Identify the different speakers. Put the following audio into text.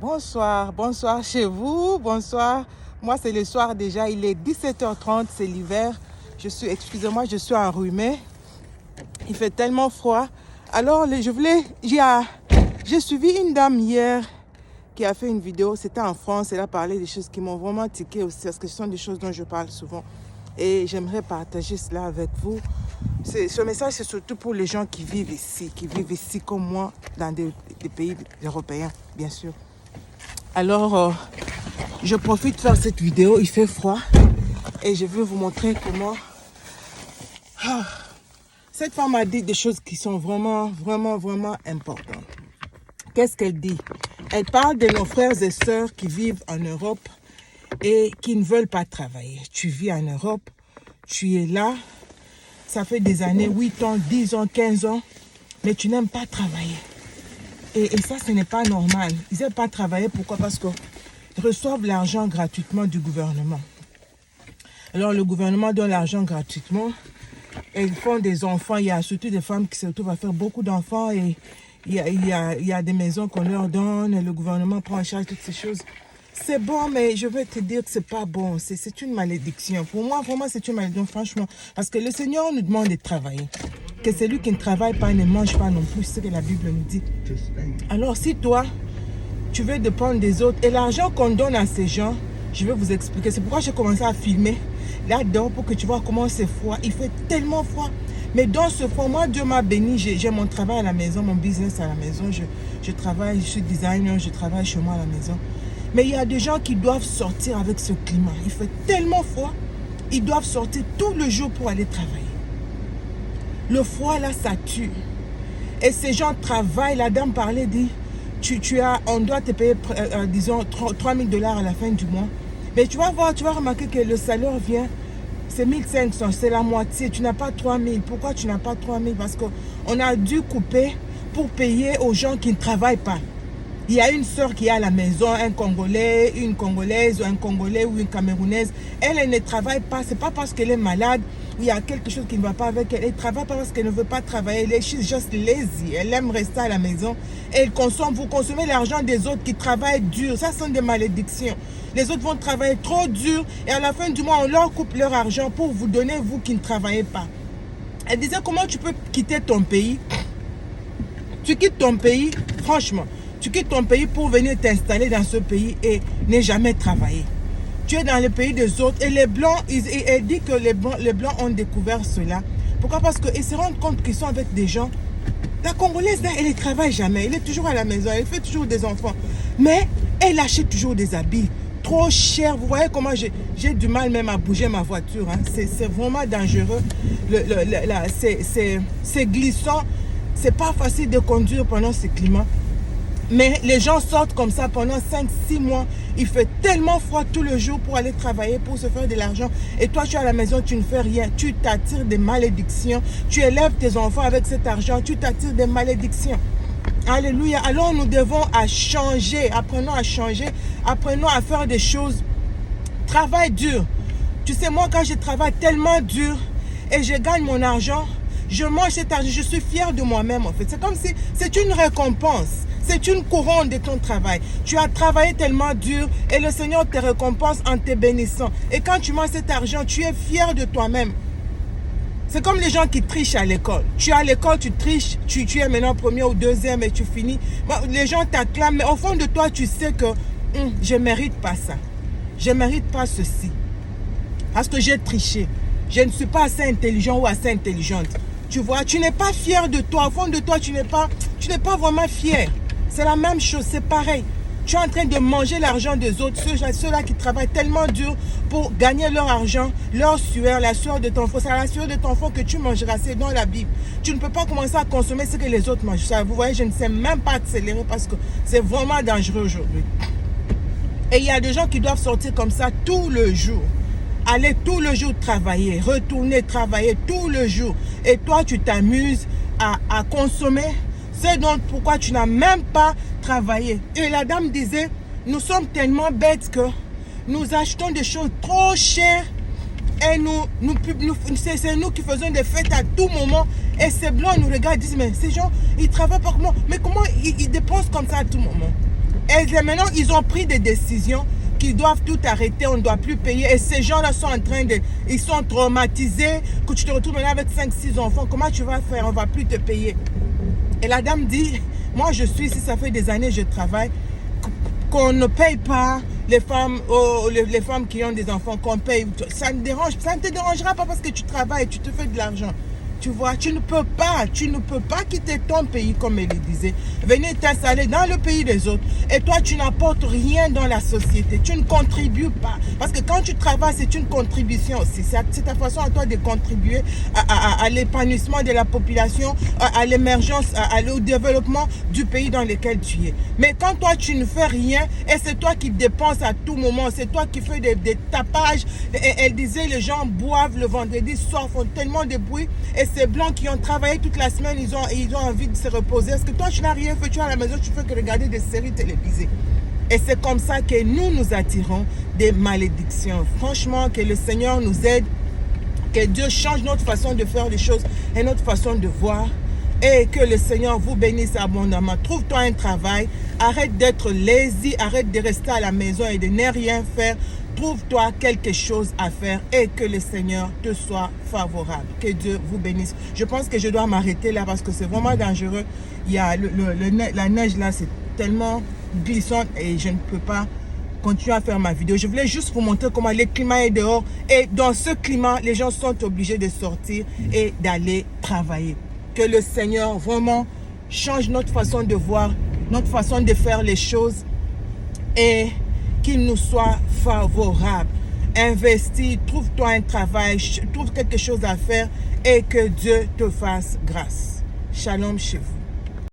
Speaker 1: Bonsoir, bonsoir chez vous, bonsoir. Moi, c'est le soir déjà, il est 17h30, c'est l'hiver. Excusez-moi, je suis enrhumée. Il fait tellement froid. Alors, j'ai suivi une dame hier qui a fait une vidéo. C'était en France. Elle a parlé des choses qui m'ont vraiment tiqué aussi, parce que ce sont des choses dont je parle souvent. Et j'aimerais partager cela avec vous. Ce message, c'est surtout pour les gens qui vivent ici comme moi, dans des pays européens, bien sûr. Alors, je profite de faire cette vidéo. Il fait froid et je vais vous montrer comment... Cette femme a dit des choses qui sont vraiment importantes. Qu'est-ce qu'elle dit? Elle parle de nos frères et sœurs qui vivent en Europe et qui ne veulent pas travailler. Tu vis en Europe, tu es là, ça fait des années, 8 ans, 10 ans, 15 ans, mais tu n'aimes pas travailler. Et ça, ce n'est pas normal. Ils n'aiment pas travailler. Pourquoi? Parce qu'ils reçoivent l'argent gratuitement du gouvernement. Alors, le gouvernement donne l'argent gratuitement. Et ils font des enfants. Il y a surtout des femmes qui se retrouvent à faire beaucoup d'enfants. Et il y a des maisons qu'on leur donne. Et le gouvernement prend en charge toutes ces choses. C'est bon, mais je veux te dire que ce n'est pas bon. C'est une malédiction. Pour moi, vraiment, c'est une malédiction, franchement. Parce que le Seigneur nous demande de travailler. Que celui qui ne travaille pas ne mange pas non plus, c'est ce que la Bible nous dit. Alors, si toi, tu veux dépendre des autres, et l'argent qu'on donne à ces gens, je vais vous expliquer. C'est pourquoi j'ai commencé à filmer là-dedans, pour que tu vois comment c'est froid. Il fait tellement froid. Mais dans ce froid, moi, Dieu m'a béni. J'ai mon travail à la maison, mon business à la maison. Je travaille, je suis designer, je travaille chez moi à la maison. Mais il y a des gens qui doivent sortir avec ce climat. Il fait tellement froid. Ils doivent sortir tout le jour pour aller travailler. Le froid, là, ça tue. Et ces gens travaillent. La dame parlait, dit, on doit te payer, disons, 3 000 $ à la fin du mois. Mais tu vas voir, tu vas remarquer que le salaire vient, c'est 1 500, c'est la moitié. Tu n'as pas 3 000. Pourquoi tu n'as pas 3 000? Parce qu'on a dû couper pour payer aux gens qui ne travaillent pas. Il y a une sœur qui est à la maison, un Congolais, une Congolaise, ou un Congolais ou une Camerounaise. Elle ne travaille pas. Ce n'est pas parce qu'elle est malade ou il y a quelque chose qui ne va pas avec elle. Elle ne travaille pas parce qu'elle ne veut pas travailler. Elle est juste lazy. Elle aime rester à la maison. Et elle consomme. Vous consommez l'argent des autres qui travaillent dur. Ça sont des malédictions. Les autres vont travailler trop dur et à la fin du mois, on leur coupe leur argent pour vous donner, vous qui ne travaillez pas. Elle disait, comment tu peux quitter ton pays? Tu quittes ton pays, franchement. Tu quittes ton pays pour venir t'installer dans ce pays et ne jamais travailler. Tu es dans le pays des autres et les Blancs, elle dit que les Blancs ont découvert cela. Pourquoi? Parce qu'ils se rendent compte qu'ils sont avec des gens. La Congolaise, là, elle ne travaille jamais. Elle est toujours à la maison, elle fait toujours des enfants. Mais elle achète toujours des habits trop chers. Vous voyez comment j'ai du mal même à bouger ma voiture. Hein. C'est vraiment dangereux. C'est glissant. C'est pas facile de conduire pendant ce climat. Mais les gens sortent comme ça pendant 5-6 mois. Il fait tellement froid tout le jour pour aller travailler, pour se faire de l'argent. Et toi, tu es à la maison, tu ne fais rien. Tu t'attires des malédictions. Tu élèves tes enfants avec cet argent. Tu t'attires des malédictions. Alléluia. Alors nous devons changer. Apprenons à changer. Apprenons à faire des choses. Travail dur. Tu sais, moi, quand je travaille tellement dur et je gagne mon argent, je mange cet argent. Je suis fière de moi-même, en fait. C'est comme si c'est une récompense. C'est une couronne de ton travail. Tu as travaillé tellement dur et le Seigneur te récompense en te bénissant. Et quand tu manges cet argent, tu es fier de toi-même. C'est comme les gens qui trichent à l'école. Tu es à l'école, tu triches, tu es maintenant premier ou deuxième et tu finis. Les gens t'acclament, mais au fond de toi, tu sais que je ne mérite pas ça. Je ne mérite pas ceci. Parce que j'ai triché. Je ne suis pas assez intelligent ou assez intelligente. Tu vois, tu n'es pas fier de toi. Au fond de toi, tu n'es pas vraiment fier. C'est la même chose, c'est pareil. Tu es en train de manger l'argent des autres, ceux-là qui travaillent tellement dur pour gagner leur argent, leur sueur, la sueur de ton enfant. C'est la sueur de ton enfant que tu mangeras, c'est dans la Bible. Tu ne peux pas commencer à consommer ce que les autres mangent. Ça, vous voyez, je ne sais même pas accélérer parce que c'est vraiment dangereux aujourd'hui. Et il y a des gens qui doivent sortir comme ça tout le jour. Aller tout le jour travailler, retourner travailler tout le jour. Et toi, tu t'amuses à consommer. C'est donc pourquoi tu n'as même pas travaillé. Et la dame disait, nous sommes tellement bêtes que nous achetons des choses trop chères et c'est nous qui faisons des fêtes à tout moment. Et ces blancs nous regardent et disent, mais ces gens, ils travaillent pas comment? Mais comment ils dépensent comme ça à tout moment? Et maintenant, ils ont pris des décisions qu'ils doivent tout arrêter, on ne doit plus payer. Et ces gens-là sont en train de... Ils sont traumatisés. Que tu te retrouves maintenant avec 5-6 enfants, comment tu vas faire? On ne va plus te payer. Et la dame dit, moi je suis ici, ça fait des années que je travaille, qu'on ne paye pas les femmes, les femmes qui ont des enfants, qu'on paye. Ça ne te dérangera pas parce que tu travailles, tu te fais de l'argent. Tu vois, tu ne peux pas quitter ton pays, comme elle le disait, venir t'installer dans le pays des autres. Et toi, tu n'apportes rien dans la société. Tu ne contribues pas. Parce que quand tu travailles, c'est une contribution aussi. C'est ta façon à toi de contribuer à l'épanouissement de la population, à l'émergence, au développement du pays dans lequel tu es. Mais quand toi, tu ne fais rien, et c'est toi qui dépenses à tout moment, c'est toi qui fais des tapages. Et elle disait, les gens boivent le vendredi soir, font tellement de bruit. Et ces blancs qui ont travaillé toute la semaine, ils ont envie de se reposer. Est-ce que toi, tu n'as rien fait? Tu es à la maison, tu fais que regarder des séries télévisées. Et c'est comme ça que nous attirons des malédictions. Franchement, que le Seigneur nous aide, que Dieu change notre façon de faire les choses et notre façon de voir. Et que le Seigneur vous bénisse abondamment. Trouve-toi un travail. Arrête d'être lazy. Arrête de rester à la maison et de ne rien faire. Trouve-toi quelque chose à faire et que le Seigneur te soit favorable. Que Dieu vous bénisse. Je pense que je dois m'arrêter là parce que c'est vraiment dangereux. Il y a la neige là, c'est tellement glissante et je ne peux pas continuer à faire ma vidéo. Je voulais juste vous montrer comment le climat est dehors. Et dans ce climat, les gens sont obligés de sortir et d'aller travailler. Que le Seigneur vraiment change notre façon de voir, notre façon de faire les choses et qu'il nous soit favorable. Investis, trouve-toi un travail, trouve quelque chose à faire et que Dieu te fasse grâce. Shalom chez vous.